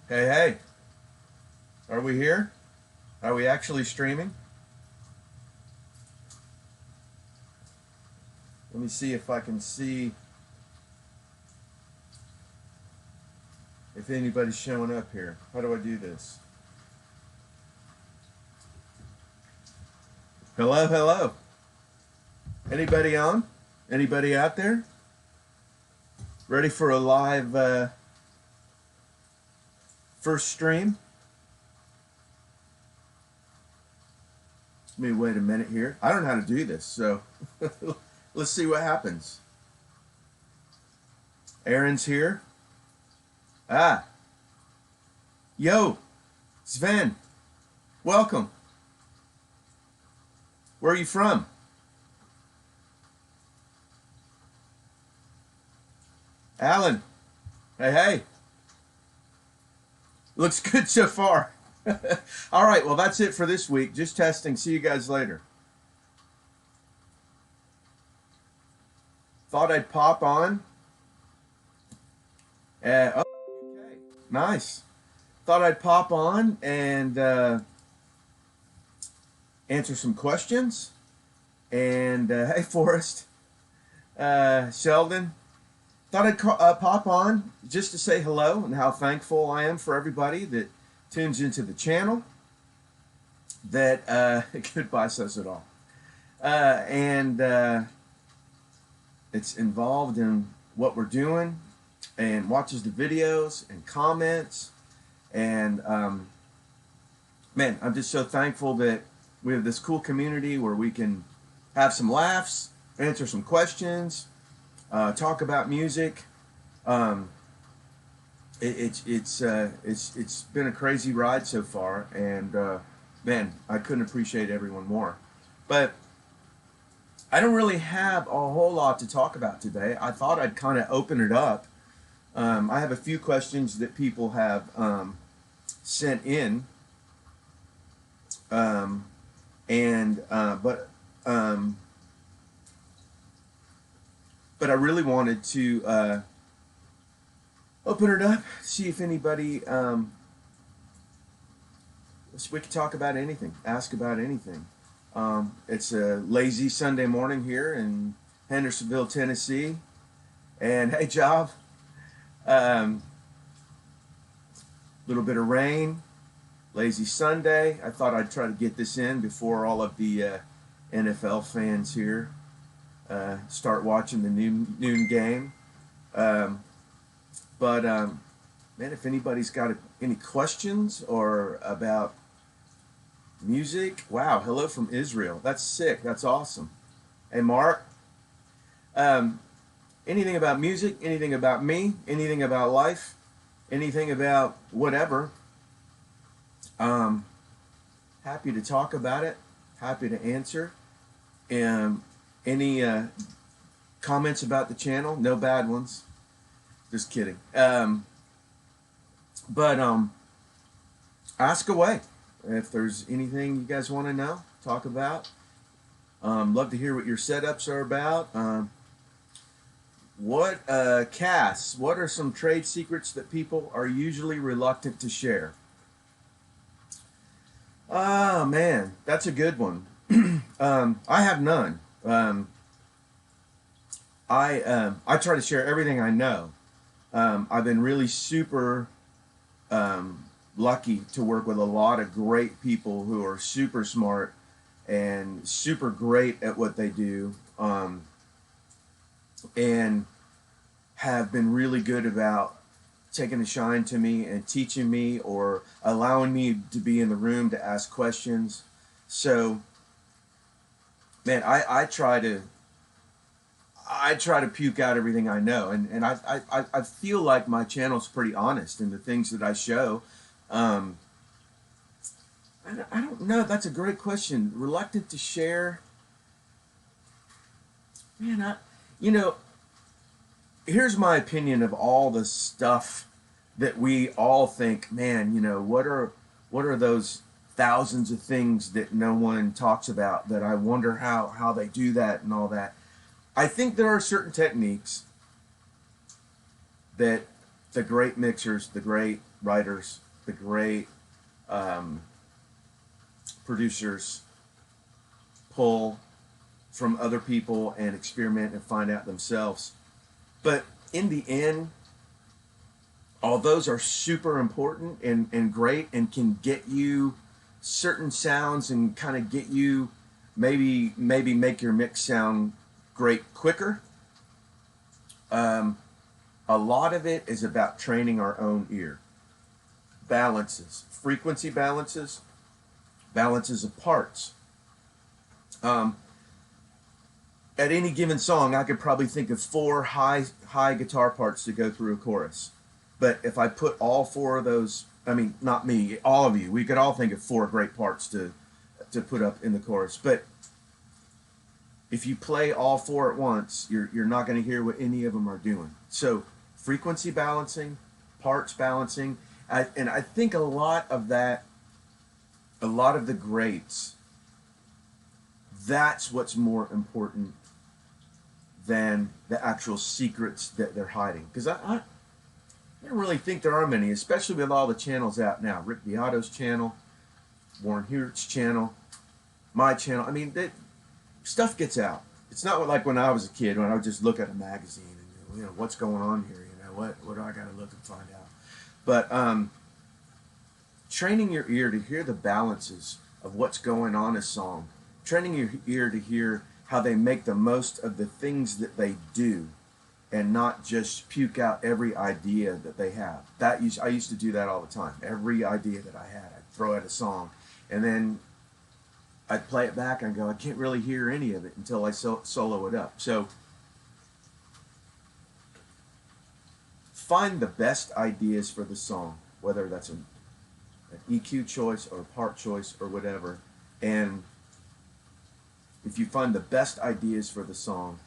Hey, hey, are we here? Are we actually streaming? Let me see if I can see if anybody's showing up here. How do I do this? Hello, hello. Anybody on? Anybody out there? Ready for a live first stream? Let me wait a minute here. I don't know how to do this, so let's see what happens. Aaron's here. Ah. Yo, Sven. Welcome. Where are you from? Alan. Hey, hey. Looks good so far. All right, well, that's it for this week. Just testing. See you guys later. Thought I'd pop on. Oh, okay. Nice. Thought I'd pop on and answer some questions. And hey, Forrest, Sheldon. Thought I'd pop on just to say hello and how thankful I am for everybody that tunes into the channel. That goodbye says it all. And it's involved in what we're doing and watches the videos and comments. And man, I'm just so thankful that we have this cool community where we can have some laughs, answer some questions, talk about music. It's been a crazy ride so far, and man, I couldn't appreciate everyone more. But I don't really have a whole lot to talk about today. I thought I'd kind of open it up. I have a few questions that people have sent in, but I really wanted to open it up, see if anybody, we could talk about anything, ask about anything. It's a lazy Sunday morning here in Hendersonville, Tennessee. And hey, Job, little bit of rain, lazy Sunday. I thought I'd try to get this in before all of the NFL fans here start watching the noon game. But man, if anybody's got any questions or about music, wow, hello from Israel. That's sick. That's awesome. Hey, Mark. Anything about music, anything about me, anything about life, anything about whatever. Happy to talk about it. Happy to answer. Any comments about the channel? No bad ones. Just kidding. But ask away. If there's anything you guys want to know, talk about. Love to hear what your setups are about. Cass, what are some trade secrets that people are usually reluctant to share? Ah, man, that's a good one. I have none. I try to share everything I know. I've been really super lucky to work with a lot of great people who are super smart and super great at what they do, and have been really good about taking a shine to me and teaching me or allowing me to be in the room to ask questions. So, man, I try to puke out everything I know, and I feel like my channel's pretty honest in the things that I show. I don't know. That's a great question. Reluctant to share. Man, here's my opinion of all the stuff that we all think, man, what are those thousands of things that no one talks about, that I wonder how they do that and all that. I think there are certain techniques that the great mixers, the great writers, the great producers pull from other people and experiment and find out themselves. But in the end, all those are super important and great and can get you certain sounds and kind of get you maybe make your mix sound great quicker. A lot of it is about training our own ear. Balances, frequency balances, balances of parts. At any given song, I could probably think of 4 high guitar parts to go through a chorus. But if I put all 4 of those, I mean, not me, all of you, we could all think of 4 great parts to put up in the chorus. But if you play all 4 at once, you're not going to hear what any of them are doing. So frequency balancing, parts balancing, and I think a lot of the greats, that's what's more important than the actual secrets that they're hiding. Because I don't really think there are many, especially with all the channels out now. Rick Beato's channel, Warren Hewitt's channel, my channel. I mean, stuff gets out. It's not like when I was a kid, when I would just look at a magazine and, what's going on here? What do I got to look and find out? But training your ear to hear the balances of what's going on in a song, training your ear to hear how they make the most of the things that they do, and not just puke out every idea that they have. I used to do that all the time. Every idea that I had, I'd throw out a song, and then I'd play it back and go, I can't really hear any of it until I solo it up. So find the best ideas for the song, whether that's an EQ choice or a part choice or whatever. And if you find the best ideas for the song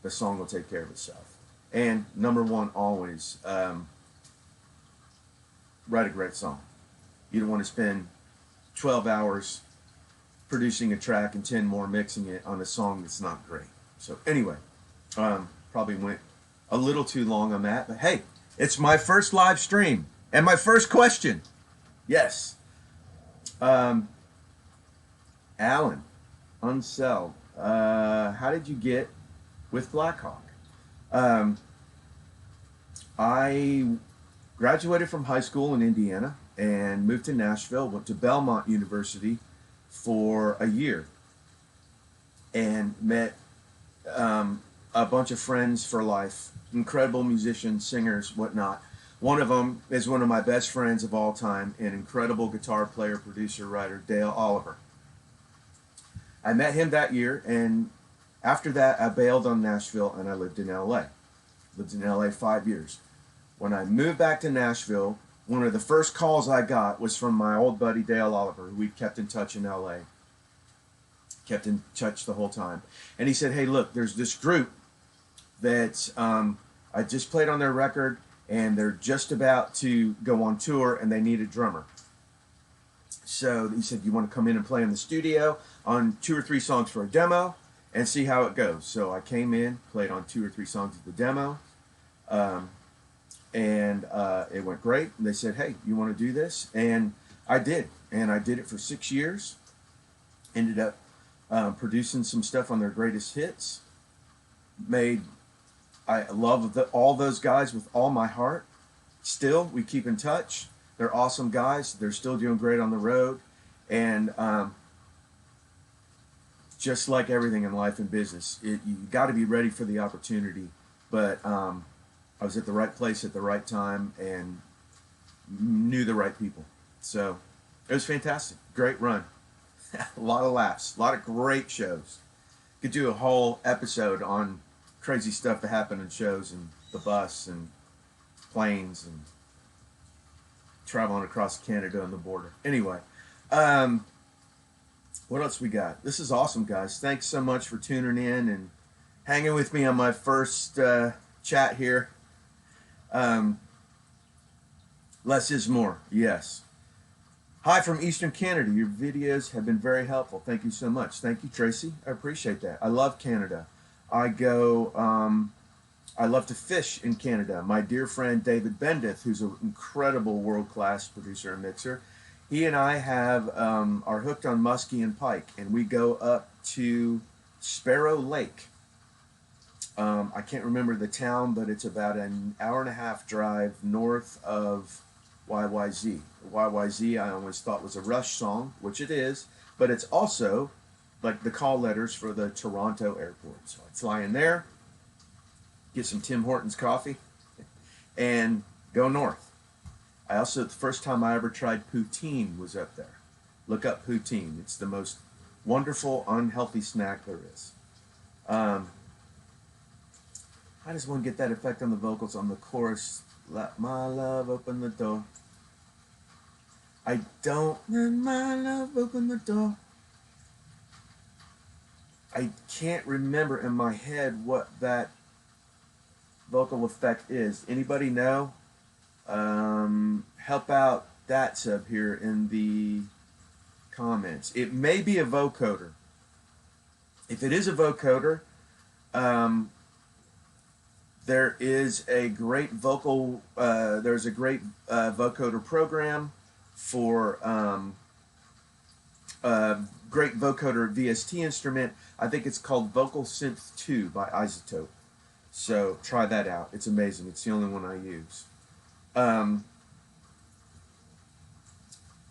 will take care of itself. And number one, always, write a great song. You don't want to spend 12 hours producing a track and 10 more mixing it on a song that's not great. So anyway, probably went a little too long on that, but hey, it's my first live stream and my first question. Yes. Alan, Unseld, how did you get with Blackhawk? I graduated from high school in Indiana and moved to Nashville, went to Belmont University for a year and met a bunch of friends for life, incredible musicians, singers, whatnot. One of them is one of my best friends of all time, an incredible guitar player, producer, writer, Dale Oliver. I met him that year, and after that, I bailed on Nashville, and I lived in LA. Lived in LA 5 years. When I moved back to Nashville, one of the first calls I got was from my old buddy Dale Oliver, who we kept in touch in LA. Kept in touch the whole time. And he said, hey, look, there's this group that I just played on their record, and they're just about to go on tour, and they need a drummer. So he said, you want to come in and play in the studio on 2 or 3 songs for a demo and see how it goes. So I came in, played on 2 or 3 songs of the demo, and it went great. And they said, hey, you want to do this? And I did. And I did it for 6 years. Ended up producing some stuff on their greatest hits. I love all those guys with all my heart. Still, we keep in touch. They're awesome guys. They're still doing great on the road. And just like everything in life and business, you got to be ready for the opportunity. But I was at the right place at the right time and knew the right people. So it was fantastic. Great run. A lot of laughs. A lot of great shows. Could do a whole episode on crazy stuff that happened in shows and the bus and planes and traveling across Canada and the border. Anyway, what else we got? This is awesome, guys. Thanks so much for tuning in and hanging with me on my first chat here. Less is more. Yes. Hi from Eastern Canada. Your videos have been very helpful. Thank you so much. Thank you, Tracy. I appreciate that. I love Canada. I go I love to fish in Canada. My dear friend David Bendith, who's an incredible world-class producer and mixer, he and I have are hooked on muskie and pike, and we go up to Sparrow Lake. I can't remember the town, but it's about an hour and a half drive north of YYZ. YYZ I always thought was a Rush song, which it is, but it's also like the call letters for the Toronto airport. So I fly in there, get some Tim Hortons coffee, and go north. I also, the first time I ever tried poutine was up there. Look up poutine. It's the most wonderful, unhealthy snack there is. How does one get that effect on the vocals on the chorus? Let my love open the door. I don't let my love open the door. I can't remember in my head what that vocal effect is. Anybody know? Help out that sub here in the comments. It may be a vocoder. If it is a vocoder, there is a great there's a great vocoder program for great vocoder VST instrument. I think it's called Vocal Synth 2 by Isotope. So try that out. It's amazing. It's the only one I use.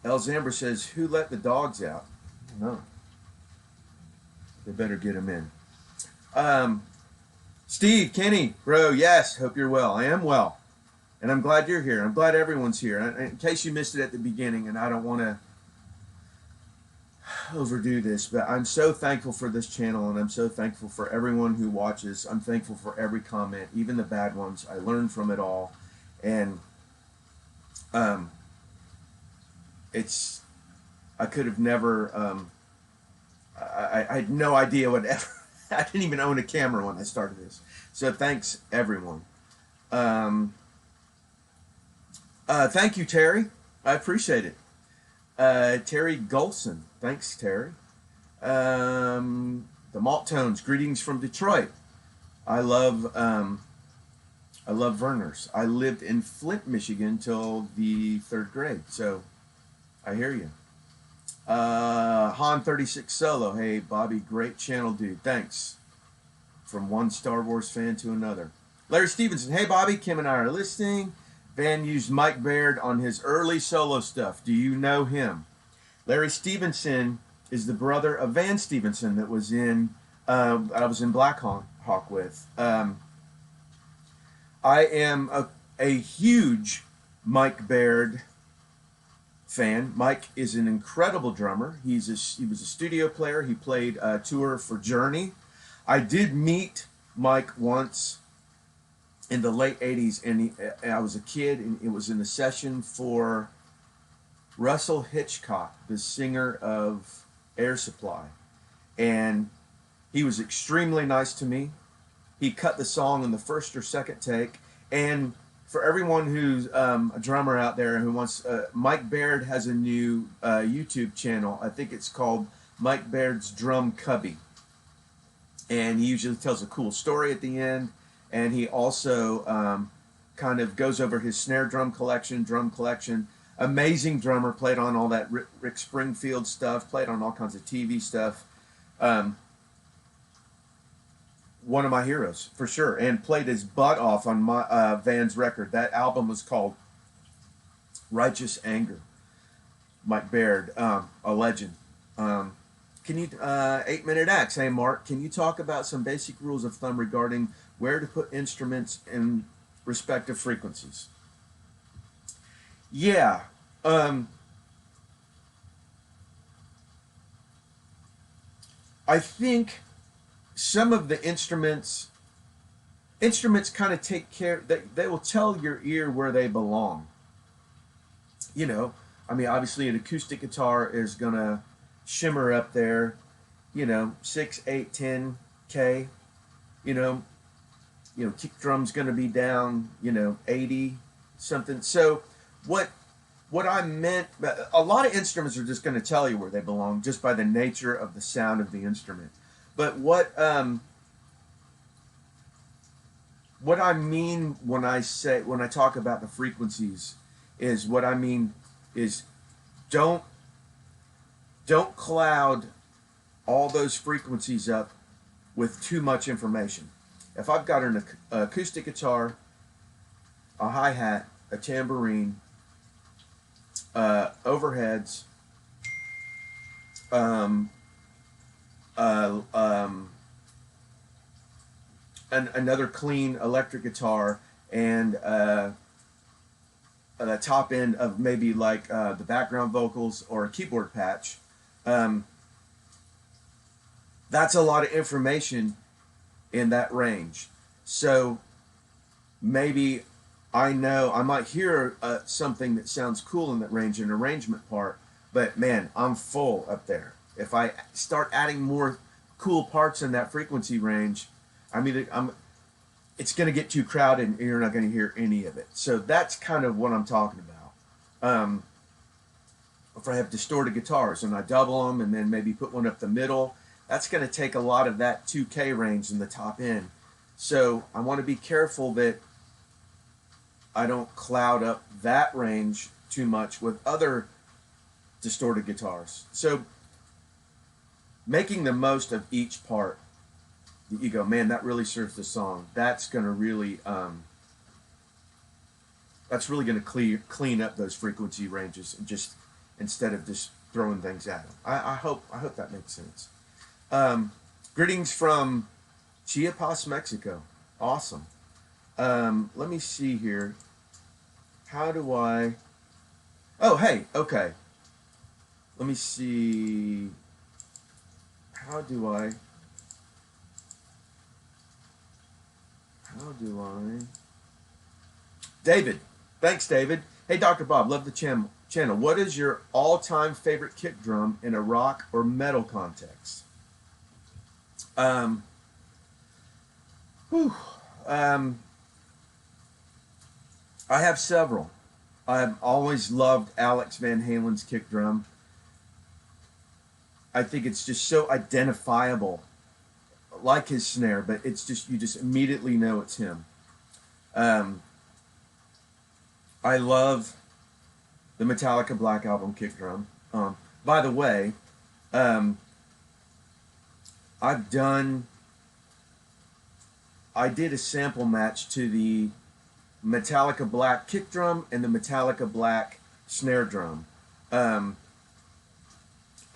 El Zambra says, who let the dogs out? I don't know. They better get them in. Steve, Kenny, bro, yes, hope you're well. I am well. And I'm glad you're here. I'm glad everyone's here. In case you missed it at the beginning, and I don't want to overdo this, but I'm so thankful for this channel, and I'm so thankful for everyone who watches. I'm thankful for every comment, even the bad ones. I learned from it all. And I could have never, I had no idea what ever, I didn't even own a camera when I started this. So thanks, everyone. Thank you, Terry. I appreciate it. Terry Golson. Thanks, Terry. The Malt Tones. Greetings from Detroit. I love Verner's. I lived in Flint, Michigan till the 3rd grade. So I hear you. Han 36 Solo. Hey, Bobby, great channel, dude. Thanks. From one Star Wars fan to another. Larry Stevenson. Hey, Bobby. Kim and I are listening. Van used Mike Baird on his early solo stuff. Do you know him? Larry Stevenson is the brother of Van Stevenson that was in, I was in Blackhawk with. I am a huge Mike Baird fan. Mike is an incredible drummer. He was a studio player. He played a tour for Journey. I did meet Mike once in the late 80s, and I was a kid, and it was in a session for Russell Hitchcock, the singer of Air Supply. And he was extremely nice to me. He cut the song in the first or second take. And for everyone who's a drummer out there who wants, Mike Baird has a new YouTube channel. I think it's called Mike Baird's Drum Cubby. And he usually tells a cool story at the end. And he also kind of goes over his snare drum collection. Amazing drummer, played on all that Rick Springfield stuff, played on all kinds of TV stuff. One of my heroes, for sure, and played his butt off on my Van's record. That album was called Righteous Anger. Mike Baird, a legend. Can you, 8-Minute Axe, hey Mark, can you talk about some basic rules of thumb regarding where to put instruments in respective frequencies? Yeah. I think some of the instruments kind of take care, they will tell your ear where they belong. You know, I mean, obviously an acoustic guitar is going to shimmer up there, you know, 6, 8, 10 K, you know, kick drum's going to be down, 80 something. So what I meant, a lot of instruments are just going to tell you where they belong just by the nature of the sound of the instrument. But what what I mean when I talk about the frequencies is what I mean is don't cloud all those frequencies up with too much information. If I've got an acoustic guitar, a hi-hat, a tambourine, overheads, um, uh, um, another clean electric guitar, and the top end of maybe like the background vocals or a keyboard patch. Um, that's a lot of information in that range. So maybe I know I might hear something that sounds cool in that range, an arrangement part, but man, I'm full up there. If I start adding more cool parts in that frequency range, I mean, it's going to get too crowded and you're not going to hear any of it. So that's kind of what I'm talking about. If I have distorted guitars and I double them and then maybe put one up the middle, that's going to take a lot of that 2K range in the top end. So I want to be careful that I don't cloud up that range too much with other distorted guitars. So making the most of each part, you go, man, that really serves the song. That's going to really, clean up those frequency ranges, and just instead of just throwing things at them. I hope that makes sense. Greetings from Chiapas, Mexico. Awesome. Let me see here. How do I? Oh, hey, okay. Let me see. How do I? David. Thanks, David. Hey, Dr. Bob, love the channel. What is your all-time favorite kick drum in a rock or metal context? I have several. I've always loved Alex Van Halen's kick drum. I think it's just so identifiable, like his snare, but it's just, you just immediately know it's him. I love the Metallica Black Album kick drum. By the way, I did a sample match to the Metallica Black kick drum and the Metallica Black snare drum.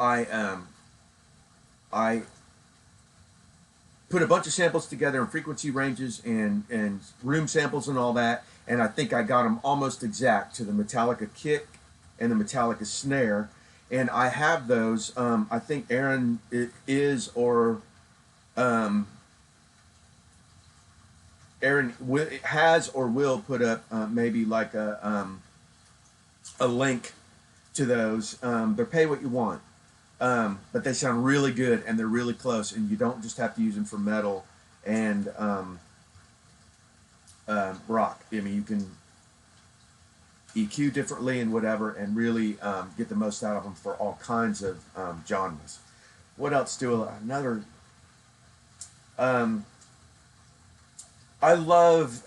I put a bunch of samples together in frequency ranges and room samples and all that, and I think I got them almost exact to the Metallica kick and the Metallica snare, and I have those. I think Aaron Aaron has or will put up maybe like a link to those. They're pay what you want, but they sound really good and they're really close, and you don't just have to use them for metal and rock. I mean, you can EQ differently and whatever, and really get the most out of them for all kinds of genres. What else do another? I love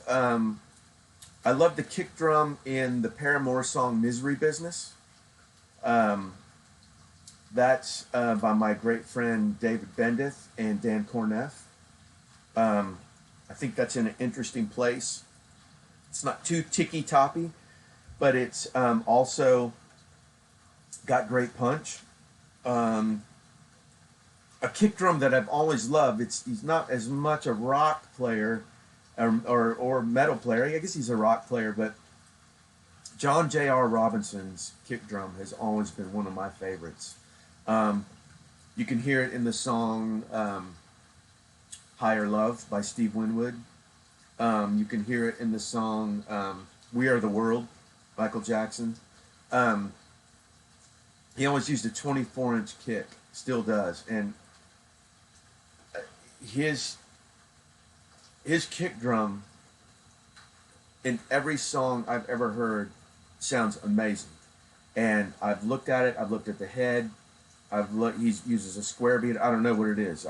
the kick drum in the Paramore song "Misery Business." That's by my great friend David Bendith and Dan Corneff. I think that's in an interesting place. It's not too ticky-toppy, but it's also got great punch. A kick drum that I've always loved. He's not as much a rock player or metal player. I guess he's a rock player, but John J.R. Robinson's kick drum has always been one of my favorites. You can hear it in the song Higher Love by Steve Winwood. You can hear it in the song We Are the World, Michael Jackson. He always used a 24-inch kick, still does, and his kick drum in every song I've ever heard sounds amazing. And I've looked at it. I've looked at the head. He uses a square beat. I don't know what it is.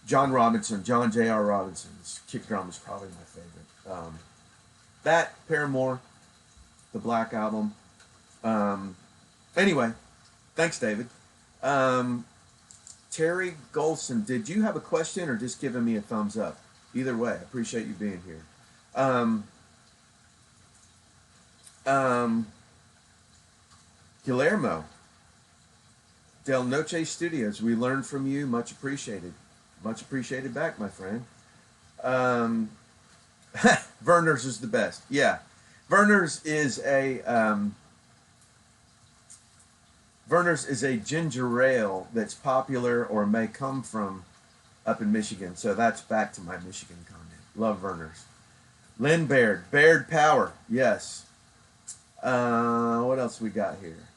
John Robinson, John J.R. Robinson's kick drum is probably my favorite. That, Paramore, the Black Album. Anyway, thanks, David. Terry Golson, did you have a question or just giving me a thumbs up? Either way, I appreciate you being here. Guillermo, Del Noche Studios, we learned from you. Much appreciated. Much appreciated back, my friend. Werner's is the best. Yeah. Werner's is a ginger ale that's popular or may come from up in Michigan. So that's back to my Michigan comment. Love Werner's. Lynn Baird. Baird Power. Yes. What else we got here?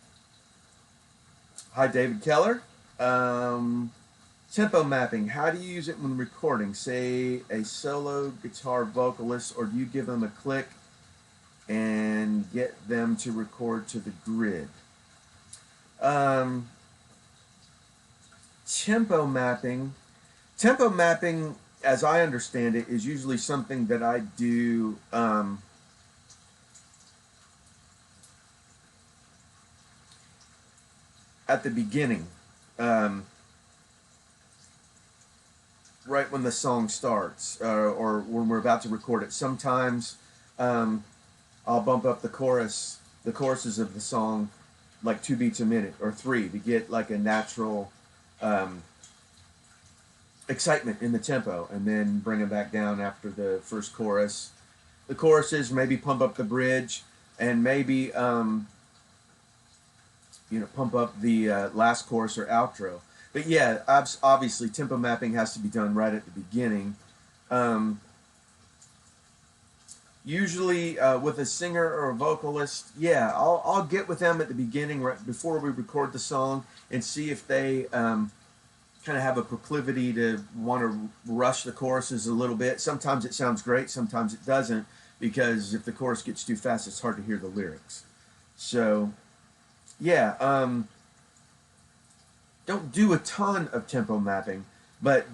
Hi, David Keller. Tempo mapping. How do you use it when recording? Say a solo guitar vocalist, or do you give them a click and get them to record to the grid? Tempo mapping. Tempo mapping, as I understand it, is usually something that I do at the beginning, right when the song starts, or when we're about to record it. Sometimes I'll bump up the choruses of the song like 2 beats a minute or 3 to get like a natural excitement in the tempo, and then bring it back down after the first chorus. The choruses, maybe pump up the bridge, and maybe pump up the last chorus or outro. But yeah, obviously tempo mapping has to be done right at the beginning. Usually with a singer or a vocalist, yeah, I'll get with them at the beginning, right before we record the song, and see if they kind of have a proclivity to want to rush the choruses a little bit. Sometimes it sounds great, sometimes it doesn't, because if the chorus gets too fast, it's hard to hear the lyrics. So yeah, don't do a ton of tempo mapping, but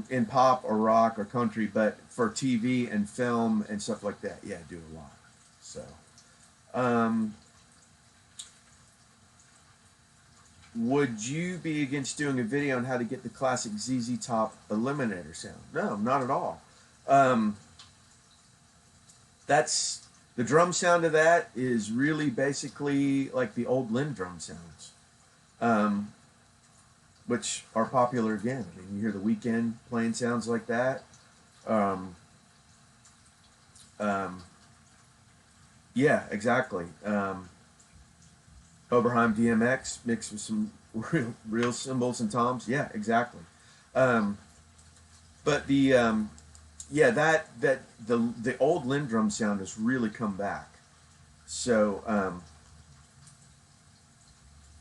in pop or rock or country, but for TV and film and stuff like that, yeah, I do a lot. So, would you be against doing a video on how to get the classic ZZ Top Eliminator sound? No, not at all. That's the drum sound of that is really basically like the old Lynn drum sounds, which are popular again. I mean, you hear The Weeknd playing sounds like that. Yeah, exactly. Oberheim DMX mixed with some real cymbals and toms. Yeah, exactly. But the yeah, the old Lynn drum sound has really come back. So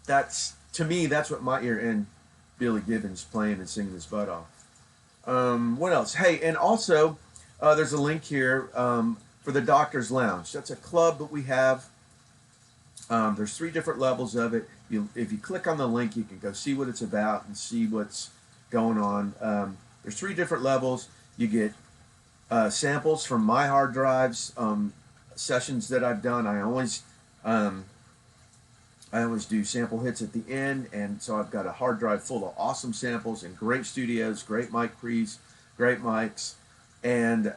that's, to me, that's what my ear, and Billy Gibbons playing and singing his butt off. What else? Hey, and also there's a link here for the Doctor's Lounge. That's a club that we have. There's 3 different levels of it. If you click on the link, you can go see what it's about and see what's going on. There's 3 different levels. You get samples from my hard drives, sessions that I've done. I always do sample hits at the end, and so I've got a hard drive full of awesome samples and great studios, great mic pre's, great mics, and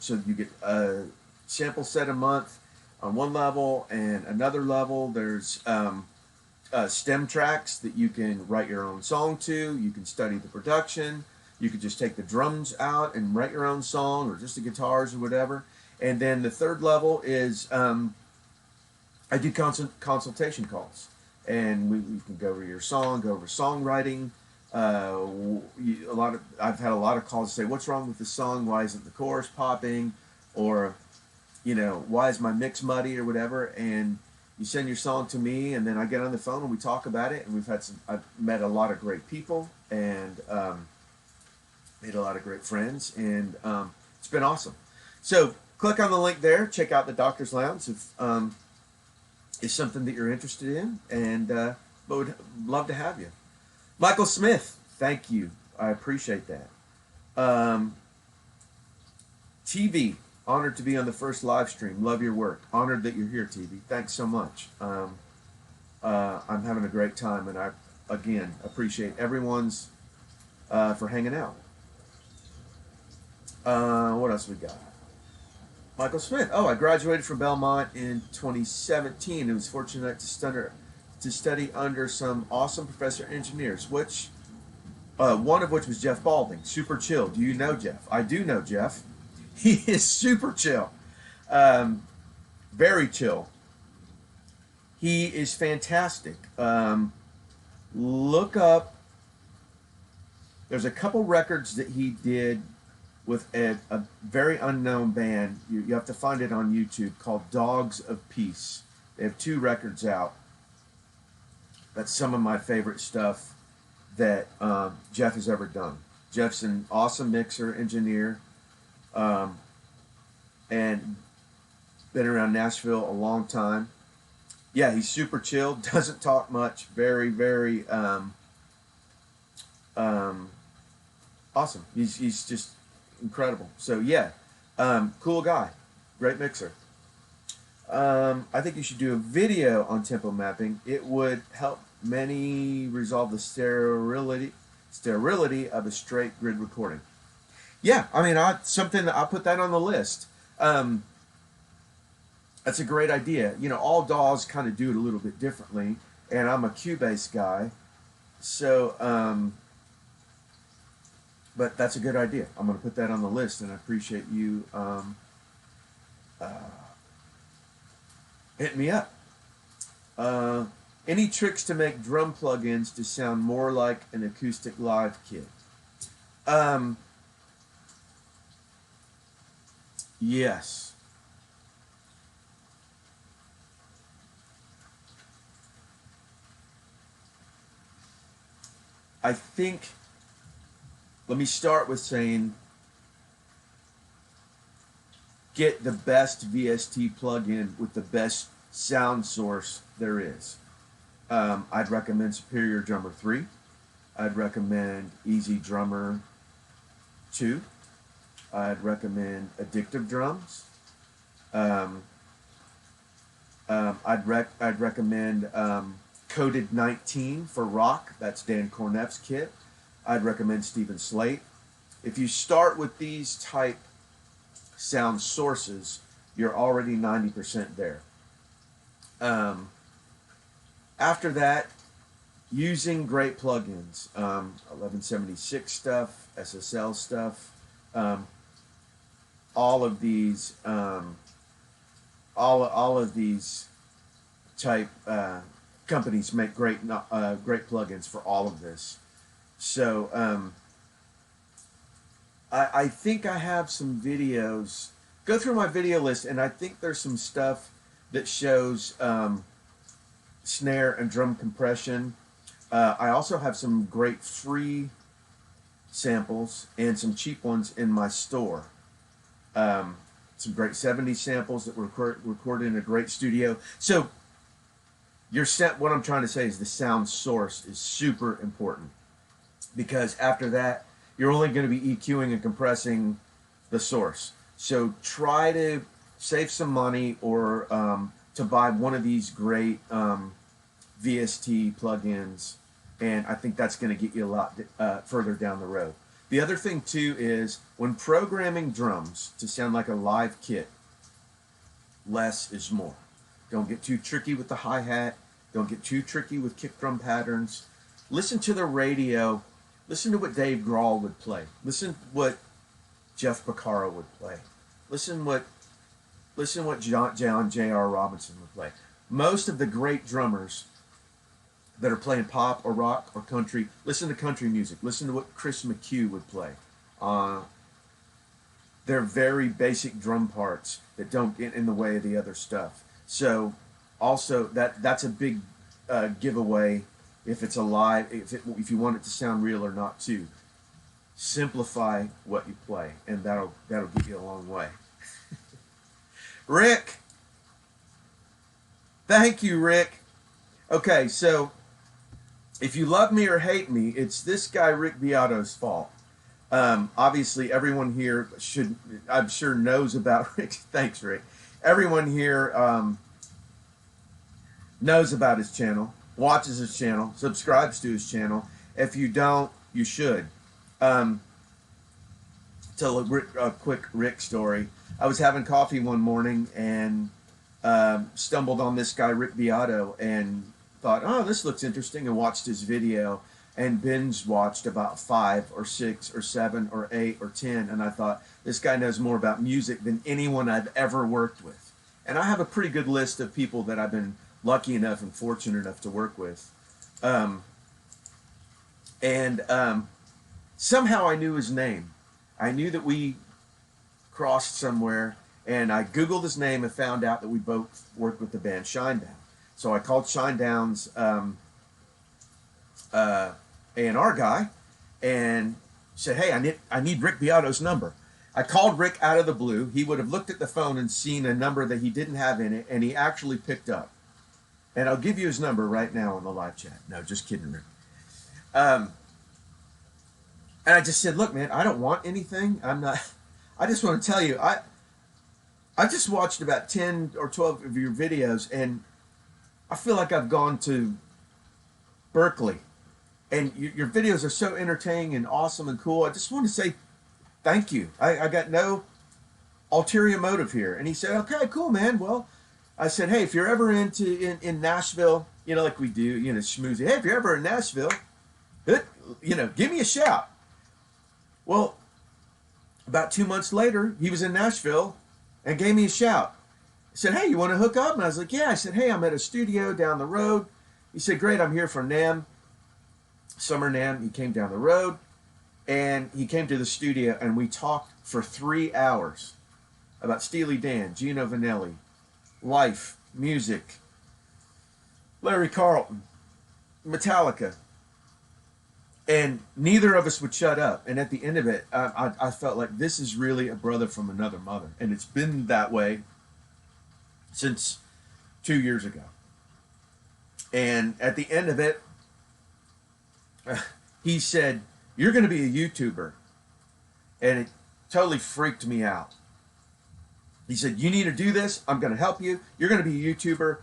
so you get a sample set a month on one level, and another level there's stem tracks that you can write your own song to. You can study the production. You could just take the drums out and write your own song, or just the guitars or whatever. And then the 3rd level is I do consultation calls, and we can go over your song, go over songwriting. I've had a lot of calls to say, what's wrong with the song? Why isn't the chorus popping? Or, why is my mix muddy or whatever? And you send your song to me, and then I get on the phone and we talk about it. And I've met a lot of great people, and made a lot of great friends, and it's been awesome. So click on the link there. Check out the Doctor's Lounge if it's something that you're interested in, and would love to have you. Michael Smith, thank you. I appreciate that. TV, honored to be on the first live stream. Love your work. Honored that you're here, TV. Thanks so much. I'm having a great time, and I, again, appreciate everyone's for hanging out. What else we got? Michael Smith. Oh, I graduated from Belmont in 2017 and was fortunate to study under some awesome professor engineers, which one of which was Jeff Balding. Super chill. Do you know Jeff? I do know Jeff. He is super chill. Very chill. He is fantastic. Look up. There's a couple records that he did with a very unknown band. You have to find it on YouTube, called Dogs of Peace. They have 2 records out. That's some of my favorite stuff that Jeff has ever done. Jeff's an awesome mixer, engineer, and been around Nashville a long time. Yeah, he's super chill, doesn't talk much, very, very awesome. He's just incredible. So yeah, cool guy, great mixer. I think you should do a video on tempo mapping. It would help many resolve the sterility of a straight grid recording. Yeah, I mean, I'll put that on the list. That's a great idea. You know, all DAWs kind of do it a little bit differently, and I'm a Cubase guy, so but that's a good idea. I'm going to put that on the list, and I appreciate you hitting me up. Any tricks to make drum plugins to sound more like an acoustic live kit? Yes. I think, let me start with saying, get the best VST plugin with the best sound source there is. I'd recommend Superior Drummer 3. I'd recommend Easy Drummer 2. I'd recommend Addictive Drums. I'd recommend Coded 19 for rock. That's Dan Corneff's kit. I'd recommend Stephen Slate. If you start with these type sound sources, you're already 90% there. After that, using great plugins, 1176 stuff, SSL stuff, all of these type companies make great plugins for all of this. So I think I have some videos. Go through my video list, and I think there's some stuff that shows snare and drum compression. I also have some great free samples and some cheap ones in my store. Some great 70s samples that were recorded in a great studio. So what I'm trying to say is the sound source is super important, because after that, you're only going to be EQing and compressing the source. So try to save some money, or to buy one of these great VST plugins, and I think that's going to get you a lot further down the road. The other thing too is, when programming drums to sound like a live kit, less is more. Don't get too tricky with the hi-hat. Don't get too tricky with kick drum patterns. Listen to the radio. Listen to what Dave Grohl would play. Listen what Jeff Porcaro would play. Listen what John J.R. Robinson would play. Most of the great drummers that are playing pop or rock or country, listen to country music. Listen to what Chris McHugh would play. They're very basic drum parts that don't get in the way of the other stuff. So also that's a big giveaway if it's a live, if you want it to sound real or not too. Simplify what you play, and that'll get you a long way. Rick, thank you, Rick. Okay, so if you love me or hate me, it's this guy Rick Beato's fault. Obviously, everyone here I'm sure, knows about Rick. Thanks, Rick. Everyone here knows about his channel, watches his channel, subscribes to his channel. If you don't, you should. Tell a quick Rick story. I was having coffee one morning and stumbled on this guy, Rick Beato, and thought, oh, this looks interesting, and watched his video and binge watched about 5 or 6 or 7 or 8 or 10. And I thought, this guy knows more about music than anyone I've ever worked with. And I have a pretty good list of people that I've been lucky enough and fortunate enough to work with. Somehow I knew his name. I knew that we crossed somewhere, and I Googled his name and found out that we both worked with the band Shinedown. So I called Shinedown's A&R guy and said, hey, I need Rick Beato's number. I called Rick out of the blue. He would have looked at the phone and seen a number that he didn't have in it, and he actually picked up. And I'll give you his number right now on the live chat. No, just kidding, Rick. And I just said, look, man, I don't want anything. I just want to tell you, I just watched about 10 or 12 of your videos, and I feel like I've gone to Berkeley. And your videos are so entertaining and awesome and cool. I just want to say thank you. I got no ulterior motive here. And he said, okay, cool, man. Well, I said, hey, if you're ever in Nashville, like we do, schmoozy. Hey, if you're ever in Nashville, give me a shout. Well, about 2 months later, he was in Nashville and gave me a shout. He said, hey, you want to hook up? And I was like, yeah. I said, hey, I'm at a studio down the road. He said, great, I'm here for NAMM, Summer NAMM. He came down the road, and he came to the studio, and we talked for 3 hours about Steely Dan, Gino Vanelli, life, music, Larry Carlton, Metallica. And neither of us would shut up. And at the end of it, I felt like this is really a brother from another mother. And it's been that way since 2 years ago. And at the end of it, he said, you're going to be a YouTuber. And it totally freaked me out. He said, you need to do this. I'm going to help you. You're going to be a YouTuber.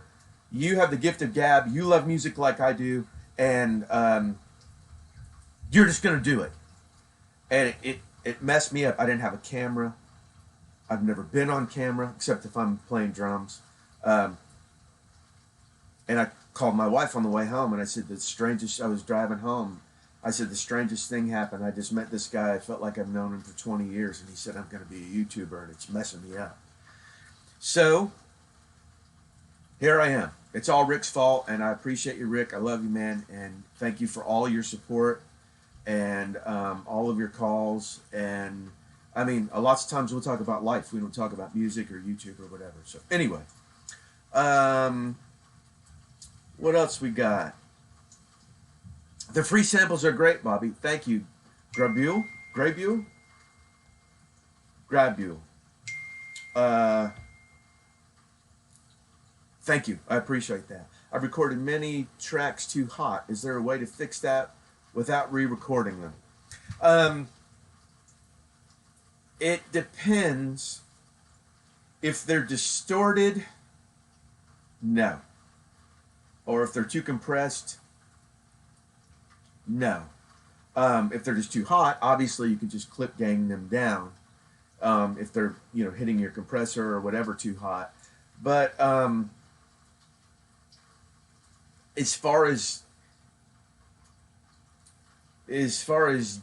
You have the gift of gab. You love music like I do. And you're just going to do it. And it messed me up. I didn't have a camera. I've never been on camera, except if I'm playing drums. And I called my wife on the way home, and I said, I was driving home. I said, the strangest thing happened. I just met this guy. I felt like I've known him for 20 years, and he said, I'm going to be a YouTuber, and it's messing me up. So, here I am. It's all Rick's fault, and I appreciate you, Rick. I love you, man, and thank you for all your support and all of your calls. And, I mean, lots of times we'll talk about life. We don't talk about music or YouTube or whatever. So, anyway. What else we got? The free samples are great, Bobby. Thank you. Grabule? Thank you. I appreciate that. I've recorded many tracks too hot. Is there a way to fix that without re-recording them? It depends. If they're distorted, no. Or if they're too compressed, no. If they're just too hot, obviously you can just clip gang them down. If they're hitting your compressor or whatever too hot. But as far as as far as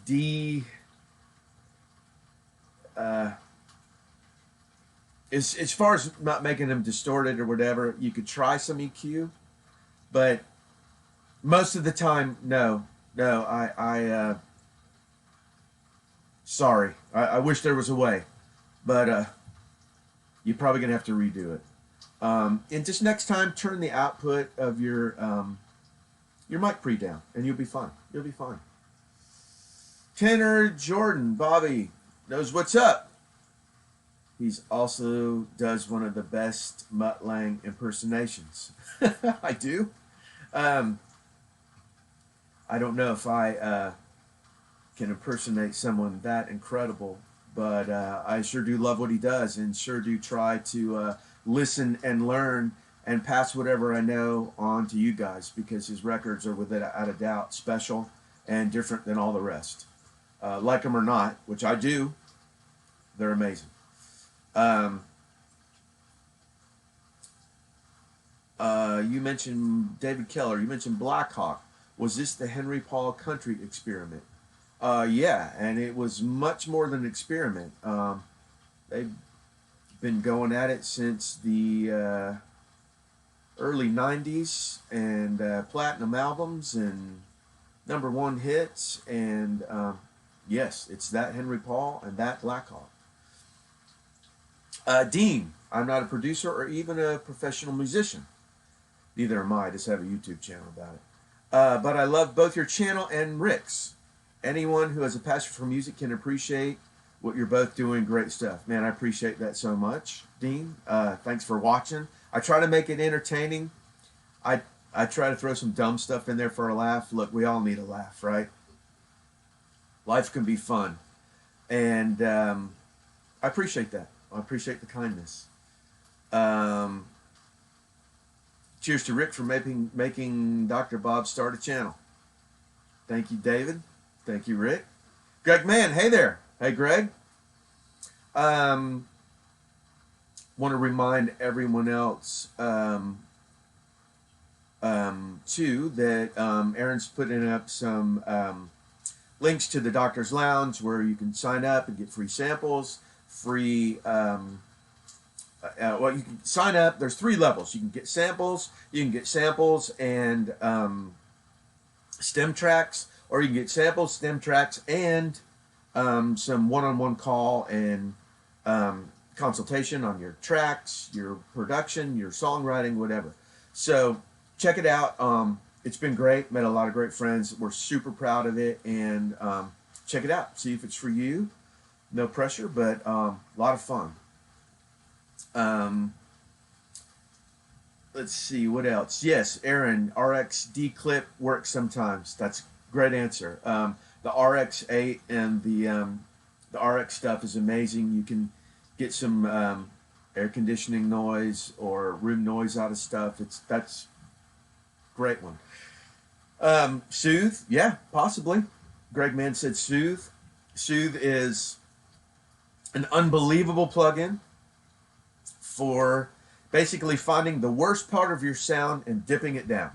not making them distorted or whatever, you could try some EQ, but most of the time, no. Sorry. I wish there was a way, but you're probably gonna have to redo it. And just next time, turn the output of your mic pre down, and you'll be fine. You'll be fine. Tanner Jordan, Bobby knows what's up. He's also does one of the best Mutt Lange impersonations. I do. I don't know if I can impersonate someone that incredible, but I sure do love what he does, and sure do try to listen and learn and pass whatever I know on to you guys, because his records are without a doubt special and different than all the rest. Like them or not, which I do, they're amazing. Um, you mentioned David Keller. You mentioned Blackhawk. Was this the Henry Paul Country experiment? Yeah, and it was much more than an experiment. They've been going at it since the early 90s, and platinum albums and #1 hits, and yes, it's that Henry Paul and that Blackhawk. Dean, I'm not a producer or even a professional musician. Neither am I. I just have a YouTube channel about it. But I love both your channel and Rick's. Anyone who has a passion for music can appreciate what you're both doing. Great stuff. Man, I appreciate that so much, Dean. Thanks for watching. I try to make it entertaining. I try to throw some dumb stuff in there for a laugh. Look, we all need a laugh, right? Life can be fun. And I appreciate that. I appreciate the kindness. Cheers to Rick for making Dr. Bob start a channel. Thank you, David. Thank you, Rick. Greg Mann, hey there. Hey, Greg. Want to remind everyone else, too, that Aaron's putting up some links to the Doctor's Lounge where you can sign up and get free samples, free... well, you can sign up. There's 3 levels. You can get samples. And stem tracks, or you can get samples, stem tracks, and some one-on-one call and consultation on your tracks, your production, your songwriting, whatever. So check it out. It's been great. Met a lot of great friends. We're super proud of it, and check it out. See if it's for you. No pressure, but a lot of fun. Let's see what else. Yes, Aaron, RX-D clip works sometimes. That's a great answer. The RX-8 and the RX stuff is amazing. You can get some air conditioning noise or room noise out of stuff. That's a great one. Soothe, yeah, possibly. Greg Mann said Soothe. Soothe is an unbelievable plugin for basically finding the worst part of your sound and dipping it down.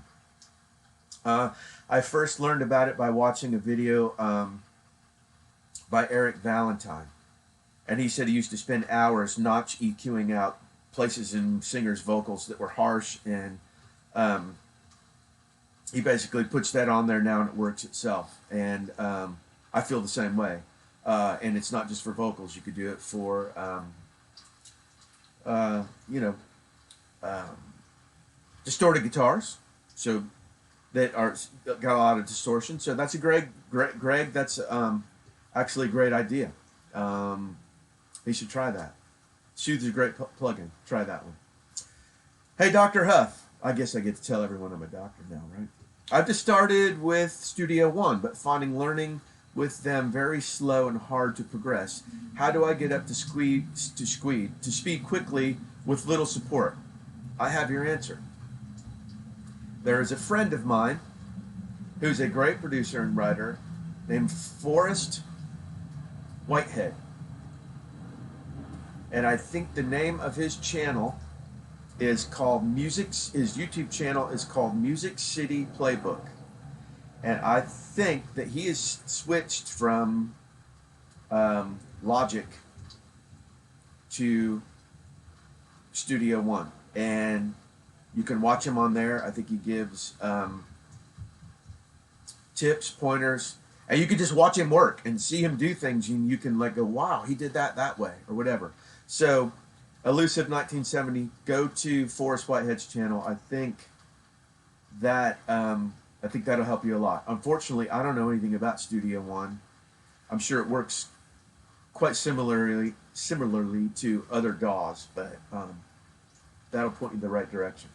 I first learned about it by watching a video by Eric Valentine. And he said he used to spend hours notch EQing out places in singers' vocals that were harsh, and he basically puts that on there now and it works itself. And I feel the same way. And it's not just for vocals. You could do it for... distorted guitars, so that got a lot of distortion. So that's a Greg. That's actually a great idea. You should try that. Soothe is a great plugin. Try that one. Hey, Dr. Huff. I guess I get to tell everyone I'm a doctor now, right? I've just started with Studio One, but finding learning with them very slow and hard to progress. How do I get up to speed quickly with little support? I have your answer. There is a friend of mine who's a great producer and writer named Forrest Whitehead. And I think the name of his channel is called his YouTube channel is called Music City Playbook. And I think that he has switched from Logic to Studio One. And you can watch him on there. I think he gives tips, pointers, and you can just watch him work and see him do things, and you can like go, wow, he did that way, or whatever. So, Elusive 1970, go to Forrest Whitehead's channel. I think that'll help you a lot. Unfortunately, I don't know anything about Studio One. I'm sure it works quite similarly to other DAWs, but that'll point you in the right direction.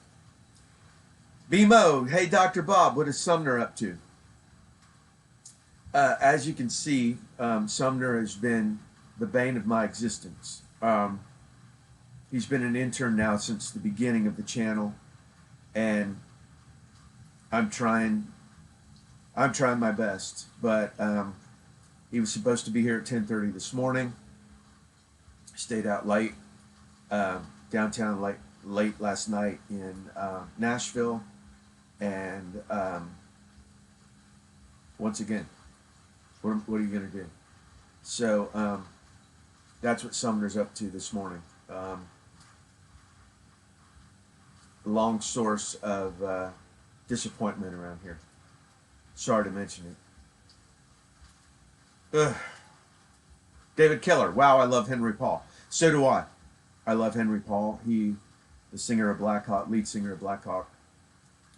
B-Mode, hey Dr. Bob, what is Sumner up to? as you can see, Sumner has been the bane of my existence. He's been an intern now since the beginning of the channel, and I'm trying my best. But he was supposed to be here at 10:30 this morning. Stayed out late, downtown late last night in Nashville, and once again, what are you going to do? So that's what Sumner's up to this morning. Long source of disappointment around here. Sorry to mention it. Ugh. David Keller. Wow, I love Henry Paul. So do I. I love Henry Paul. The singer of Blackhawk, lead singer of Blackhawk.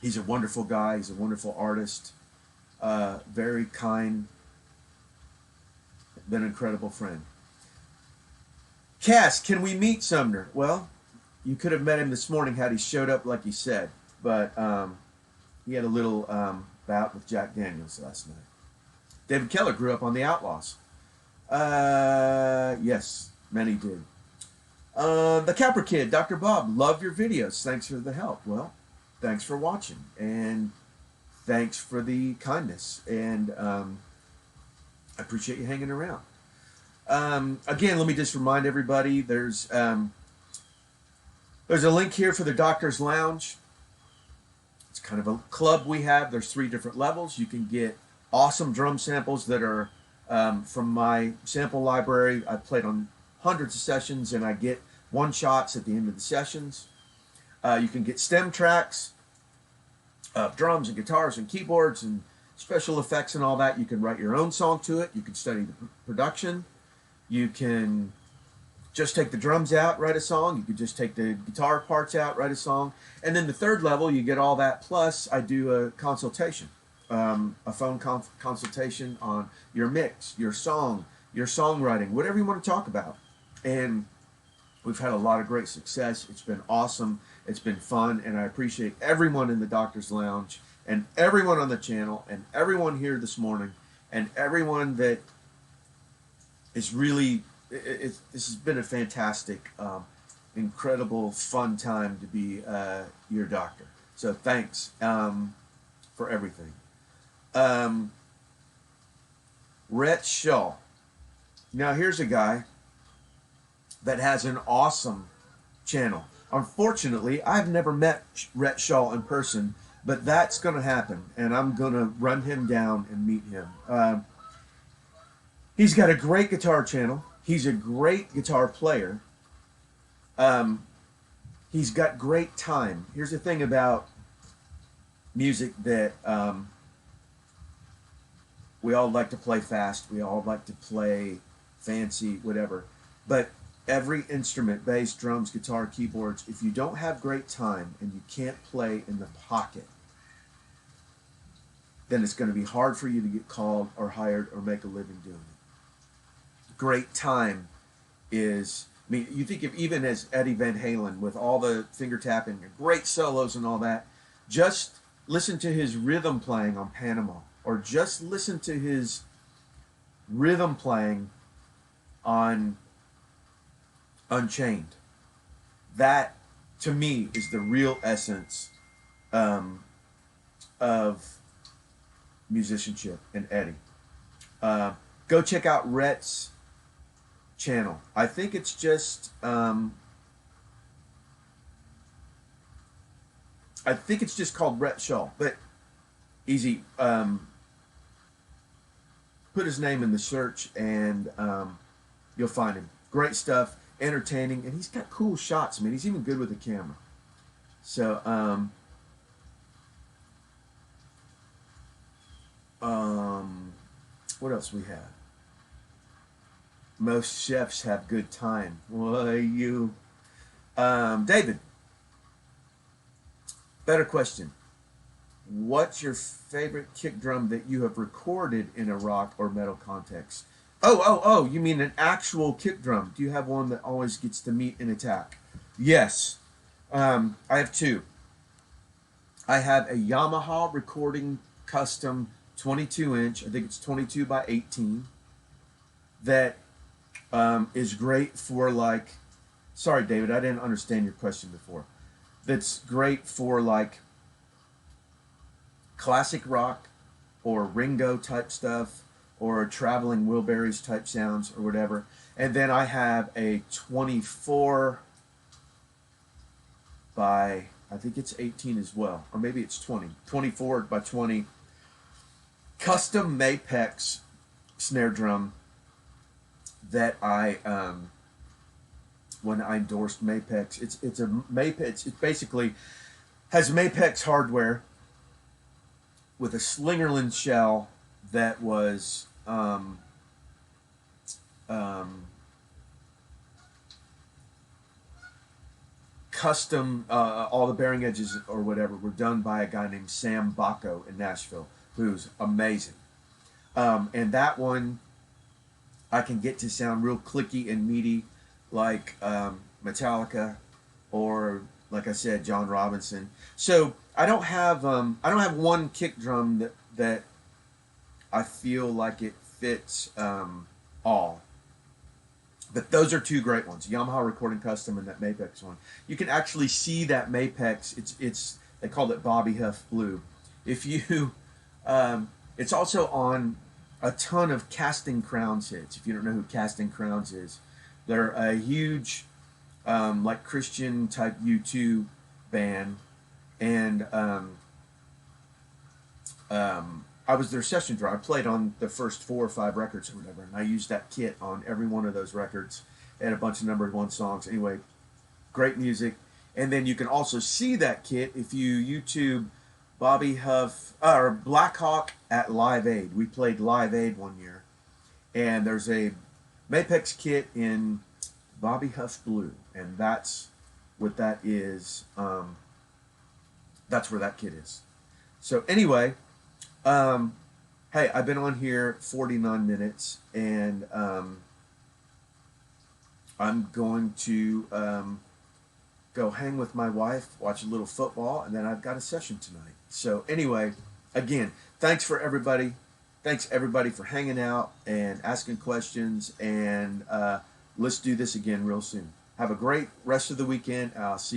He's a wonderful guy. He's a wonderful artist. Very kind. Been an incredible friend. Cass, can we meet Sumner? Well, you could have met him this morning had he showed up like he said. But he had a little bout with Jack Daniels last night. David Keller grew up on the Outlaws. Yes, many did. The Capra Kid, Dr. Bob, love your videos. Thanks for the help. Well, thanks for watching, and thanks for the kindness, and I appreciate you hanging around. Again, let me just remind everybody, there's a link here for the Doctor's Lounge. It's kind of a club we have. There's 3 different levels. You can get awesome drum samples that are from my sample library. I've played on hundreds of sessions, and I get one-shots at the end of the sessions. You can get stem tracks of drums and guitars and keyboards and special effects and all that. You can write your own song to it. You can study the production. You can just take the drums out, write a song. You could just take the guitar parts out, write a song. And then the 3rd level, you get all that, plus I do a consultation, a phone consultation on your mix, your song, your songwriting, whatever you want to talk about. And we've had a lot of great success. It's been awesome. It's been fun, and I appreciate everyone in the Doctor's Lounge, and everyone on the channel, and everyone here this morning, and everyone that is really, this has been a fantastic, incredible, fun time to be your doctor. So thanks for everything. Rhett Shaw. Now here's a guy that has an awesome channel. Unfortunately, I've never met Rhett Shaw in person, but that's going to happen, and I'm going to run him down and meet him. He's got a great guitar channel. He's a great guitar player. He's got great time. Here's the thing about music that we all like to play fast. We all like to play fancy, whatever. But every instrument, bass, drums, guitar, keyboards, if you don't have great time and you can't play in the pocket, then it's going to be hard for you to get called or hired or make a living doing it. Great time is, I mean, you think of even as Eddie Van Halen with all the finger tapping and great solos and all that, just listen to his rhythm playing on Panama, or just listen to his rhythm playing on Unchained. That, to me, is the real essence of musicianship and Eddie. Go check out Rhett's channel. I think it's just called Rhett Shaw, but easy. Put his name in the search and you'll find him. Great stuff, entertaining, and he's got cool shots. I mean, he's even good with the camera. So what else we have? Most chefs have good time. Why you? David, better question. What's your favorite kick drum that you have recorded in a rock or metal context? Oh, you mean an actual kick drum. Do you have one that always gets to meet and attack? Yes. I have 2. I have a Yamaha recording custom 22 inch. I think it's 22 by 18. That is great for like. Sorry, David, I didn't understand your question before. That's great for like classic rock or Ringo type stuff or traveling Wilburys type sounds or whatever. And then I have a 24 by, I think it's 18 as well, or maybe it's 20, 24 by 20 custom Mapex snare drum that I when I endorsed Mapex. It's a Mapex. It basically has Mapex hardware with a Slingerland shell that was custom. All the bearing edges or whatever were done by a guy named Sam Bacco in Nashville, who's amazing. And that one I can get to sound real clicky and meaty, like Metallica, or like I said, John Robinson. So I don't have one kick drum that I feel like it fits all. But those are two great ones: Yamaha Recording Custom and that Mapex one. You can actually see that Mapex. It's they called it Bobby Huff Blue. If you, it's also on a ton of Casting Crowns hits. If you don't know who Casting Crowns is, they're a huge like Christian type U2 band, and I was their session drummer. I played on the first 4 or 5 records or whatever, and I used that kit on every one of those records and a bunch of number 1 songs. Anyway, great music. And then you can also see that kit if you YouTube Bobby Huff or Blackhawk at Live Aid. We played Live Aid one year, and there's a Mapex kit in Bobby Huff Blue, and that's what that is. That's where that kit is. So anyway, hey, I've been on here 49 minutes, and I'm going to go hang with my wife, watch a little football, and then I've got a session tonight. So anyway, again, thanks everybody for hanging out and asking questions, and let's do this again real soon. Have a great rest of the weekend. I'll see you